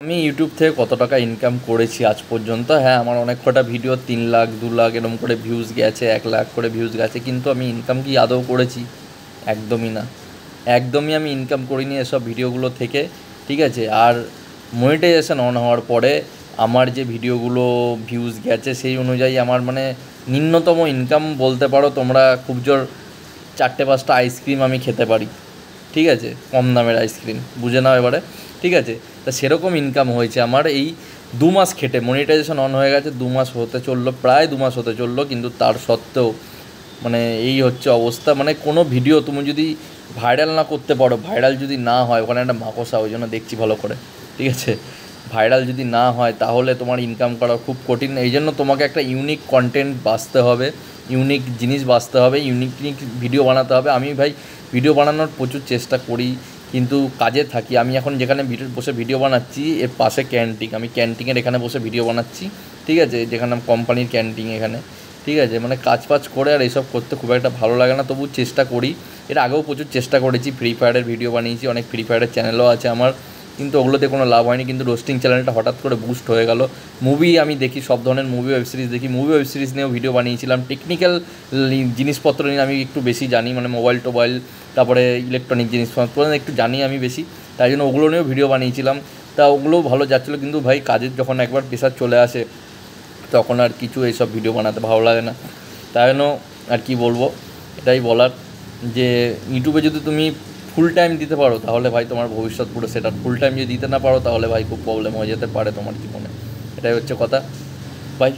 আমি ইউটিউব থেকে কত টাকা ইনকাম করেছি আজ পর্যন্ত? হ্যাঁ, আমার অনেক কটা ভিডিও 3 লাখ 2 লাখ এরকম করে ভিউজ গেছে, 1 লাখ করে ভিউজ গেছে, কিন্তু আমি ইনকাম কি আদৌ করেছি? একদমই না। একদমই আমি ইনকাম করিনি এসব ভিডিওগুলো থেকে। ঠিক আছে? আর মনিটাইজেশন অন হওয়ার পরে আমার যে ভিডিওগুলো ভিউজ গেছে সেই অনুযায়ী আমার মানে নিম্নতম ইনকাম বলতে পারো তোমরা, খুব জোর 4-5টা আইসক্রিম আমি খেতে পারি। ঠিক আছে? কম দামের আইসক্রিম, বুঝে নাও এবারে। ঠিক আছে? তা সেরকম ইনকাম হয়েছে আমার এই 2 মাস খেটে। মনিটাইজেশন অন হয়ে গেছে, 2 মাস হতে চললো, প্রায় 2 মাস হতে চললো, কিন্তু তার সত্ত্বেও মানে এই হচ্ছে অবস্থা। মানে কোনো ভিডিও তুমি যদি ভাইরাল না করতে পারো, ভাইরাল যদি না হয়, ওখানে একটা মাকড়সা, ওই জন্য দেখছি ভালো করে। ঠিক আছে? ভাইরাল যদি না হয় তাহলে তোমার ইনকাম করা খুব কঠিন। এই জন্য তোমাকে একটা ইউনিক কন্টেন্ট বাছতে হবে, ইউনিক জিনিস বাছতে হবে, ইউনিক ভিডিও বানাতে হবে। আমি ভাই ভিডিও বানানোর প্রচুর চেষ্টা করি, কিন্তু কাজে থাকি। আমি এখন যেখানে বসে ভিডিও বানাচ্ছি এর পাশে ক্যান্টিন, আমি ক্যান্টিনের এখানে বসে ভিডিও বানাচ্ছি। ঠিক আছে? যেখানে কোম্পানির ক্যান্টিন এখানে। ঠিক আছে? মানে কাজ ফাজ করে আর এইসব করতে খুব একটা ভালো লাগে না, তবু চেষ্টা করি। এর আগেও প্রচুর চেষ্টা করেছি, ফ্রি ফায়ারের ভিডিও বানিয়েছি, অনেক ফ্রি ফায়ারের চ্যানেলও আছে আমার, কিন্তু ওগুলোতে কোনো লাভ হয়নি। কিন্তু রোস্টিং চ্যানেলটা হঠাৎ করে বুস্ট হয়ে গেল। মুভি আমি দেখি, সব ধরনের মুভি ওয়েব সিরিজ দেখি, মুভি ওয়েব সিরিজ নিয়েও ভিডিও বানিয়েছিলাম। টেকনিক্যাল জিনিসপত্র নিয়ে আমি একটু বেশি জানি, মানে মোবাইল টোবাইল, তারপরে ইলেকট্রনিক জিনিসপত্র একটু জানি আমি বেশি, তাই জন্য ওগুলো নিয়েও ভিডিও বানিয়েছিলাম। তা ওগুলোও ভালো যাচ্ছিলো, কিন্তু ভাই কাজের যখন একবার প্রেশার চলে আসে তখন আর কিছু এইসব ভিডিও বানাতে ভালো লাগে না। তাই জন্য আর কি বলবো, এটাই বলার যে ইউটিউবে যদি তুমি ফুল টাইম দিতে পারো তাহলে ভাই তোমার ভবিষ্যৎ পুরো সেট। আর ফুল টাইম যদি দিতে না পারো তাহলে ভাই খুব প্রবলেম হয়ে যেতে পারে তোমার জীবনে। এটাই হচ্ছে কথা ভাই।